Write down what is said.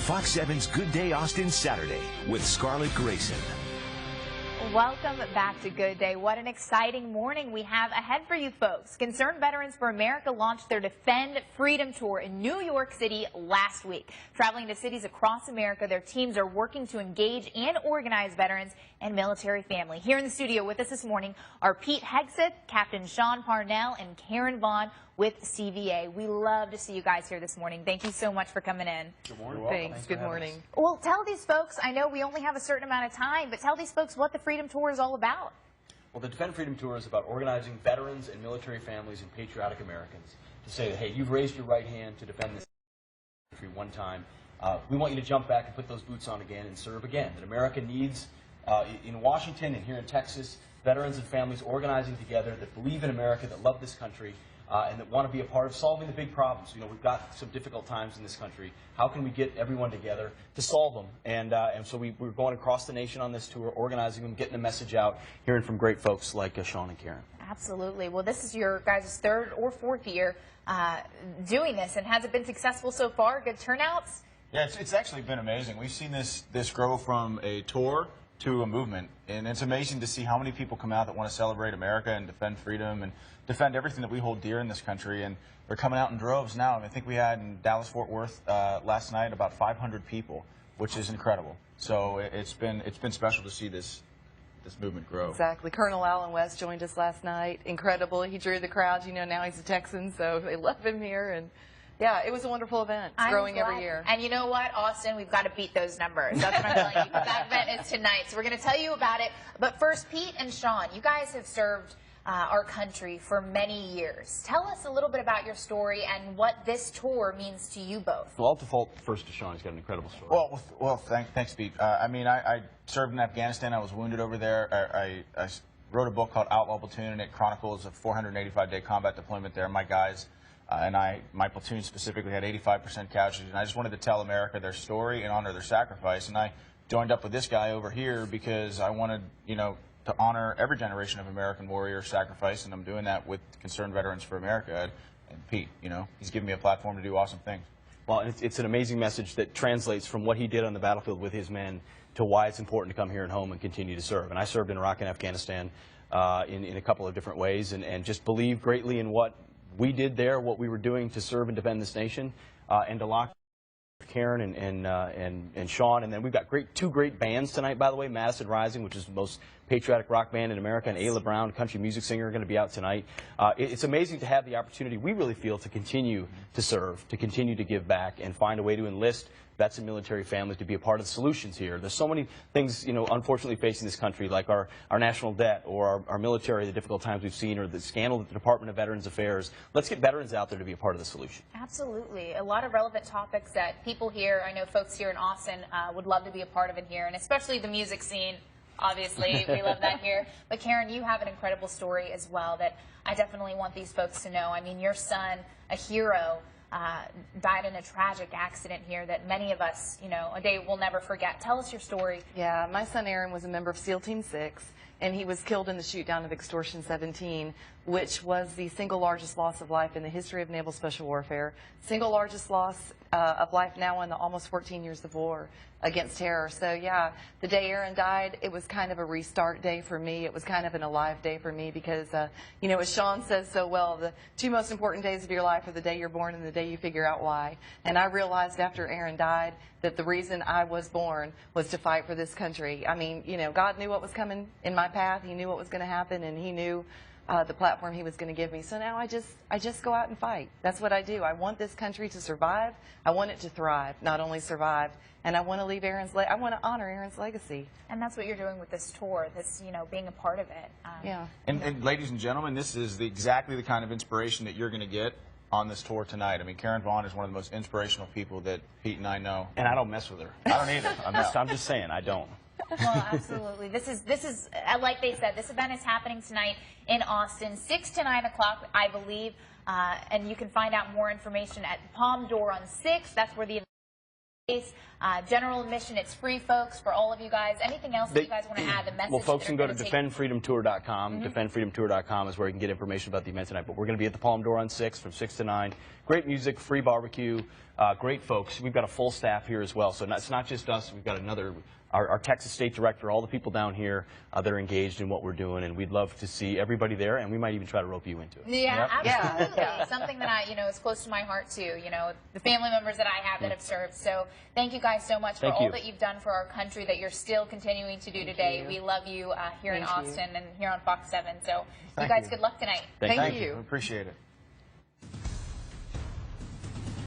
Fox 7's Good Day Austin Saturday with Scarlett Grayson. Welcome back to Good Day. What an exciting morning we have ahead for you folks. Concerned Veterans for America launched their Defend Freedom Tour in New York City last week. Traveling to cities across America, their teams are working to engage and organize veterans and military family. Here in the studio with us this morning are Pete Hegseth, Captain Sean Parnell, and Karen Vaughn with CVA. We love to see you guys here this morning. Thank you so much for coming in. Good morning. Thanks. Good morning. Well, tell these folks, I know we only have a certain amount of time, but tell these folks what the Freedom Tour is all about. Well, the Defend Freedom Tour is about organizing veterans and military families and patriotic Americans to say that, hey, you've raised your right hand to defend this country one time. We want you to jump back and put those boots on again and serve again. That America needs, in Washington and here in Texas, veterans and families organizing together that believe in America, that love this country, and that want to be a part of solving the big problems. You know, we've got some difficult times in this country. How can we get everyone together to solve them? And so we're going across the nation on this tour, organizing them, getting the message out, hearing from great folks like Sean and Karen. Absolutely. Well, this is your guys' third or fourth year doing this, and has it been successful so far? Good turnouts? Yeah, it's actually been amazing. We've seen this grow from a tour to a movement, and it's amazing to see how many people come out that want to celebrate America and defend freedom and defend everything that we hold dear in this country, and they're coming out in droves now. I mean, I think we had in Dallas-Fort Worth last night about 500 people, which is incredible. So it's been special to see this movement grow. Exactly. Colonel Alan West joined us last night. Incredible. He drew the crowds. You know, now he's a Texan, so they love him here. And yeah, it was a wonderful event. It's growing every year. And you know what, Austin, we've got to beat those numbers. That's what I'm telling you. That event is tonight, so we're going to tell you about it. But first, Pete and Sean, you guys have served our country for many years. Tell us a little bit about your story and what this tour means to you both. Well, I'll default first to Sean. He's got an incredible story. Well, thanks, Pete. I mean, I served in Afghanistan. I was wounded over there. I wrote a book called Outlaw Platoon, and it chronicles a 485-day combat deployment there. My guys and my platoon specifically had 85% casualties, and I just wanted to tell America their story and honor their sacrifice. And I joined up with this guy over here because I wanted, you know, to honor every generation of American warrior sacrifice, and I'm doing that with Concerned Veterans for America. And Pete, you know, he's given me a platform to do awesome things. Well, it's an amazing message that translates from what he did on the battlefield with his men to why it's important to come here and home and continue to serve. And I served in Iraq and Afghanistan in a couple of different ways, and just believe greatly in what we did there, what we were doing to serve and defend this nation, and to lock Karen and Sean. And then we've got two great bands tonight, by the way. Madison Rising, which is the most patriotic rock band in America, and Ayla Brown, country music singer, are going to be out tonight. It's amazing to have the opportunity, we really feel, to continue to serve, to continue to give back, and find a way to enlist vets and military families to be a part of the solutions here. There's so many things, you know, unfortunately facing this country, like our national debt, or our military, the difficult times we've seen, or the scandal at the Department of Veterans Affairs. Let's get veterans out there to be a part of the solution. Absolutely. A lot of relevant topics that people here, I know folks here in Austin, would love to be a part of it here, and especially the music scene. Obviously, we love that here. But Karen, you have an incredible story as well that I definitely want these folks to know. I mean, your son, a hero, died in a tragic accident here that many of us, you know, a day we'll never forget. Tell us your story. Yeah, my son Aaron was a member of SEAL Team 6, and he was killed in the shoot-down of Extortion 17, which was the single largest loss of life in the history of naval special warfare. Single largest loss of life now in the almost 14 years of war against terror. So yeah, the day Aaron died, it was kind of a restart day for me. It was kind of an alive day for me because, you know, as Sean says so well, the two most important days of your life are the day you're born and the day you figure out why. And I realized after Aaron died that the reason I was born was to fight for this country. I mean, you know, God knew what was coming in my path. He knew what was going to happen, and he knew the platform he was going to give me. So now I just go out and fight. That's what I do. I want this country to survive. I want it to thrive, not only survive. And I want to leave I want to honor Aaron's legacy. And that's what you're doing with this tour, this, you know, being a part of it. Yeah. And ladies and gentlemen, this is exactly the kind of inspiration that you're going to get on this tour tonight. I mean, Karen Vaughn is one of the most inspirational people that Pete and I know. And I don't mess with her. I don't either. I'm just saying, I don't. Well, absolutely. This is like they said, this event is happening tonight in Austin, 6 to 9 o'clock, I believe. And you can find out more information at Palm Door on 6. That's where the event is. General admission, it's free, folks, for all of you guys. Anything else that you guys want to add? The message. Well, folks that can they're go to gonna take? defendfreedomtour.com. Defendfreedomtour.com is where you can get information about the event tonight. But we're going to be at the Palm Door on 6 from 6 to 9. Great music, free barbecue, great folks. We've got a full staff here as well. So it's not just us. We've got our Texas State Director, all the people down here that are engaged in what we're doing, and we'd love to see everybody there, and we might even try to rope you into it. Yeah, Yep. absolutely. Yeah. Something that is close to my heart too. The family members that I have that have served. So thank you guys so much for all that you've done for our country, that you're still continuing to do today. We love you here in Austin and here on Fox 7. So you guys, good luck tonight. Thank you. We appreciate it.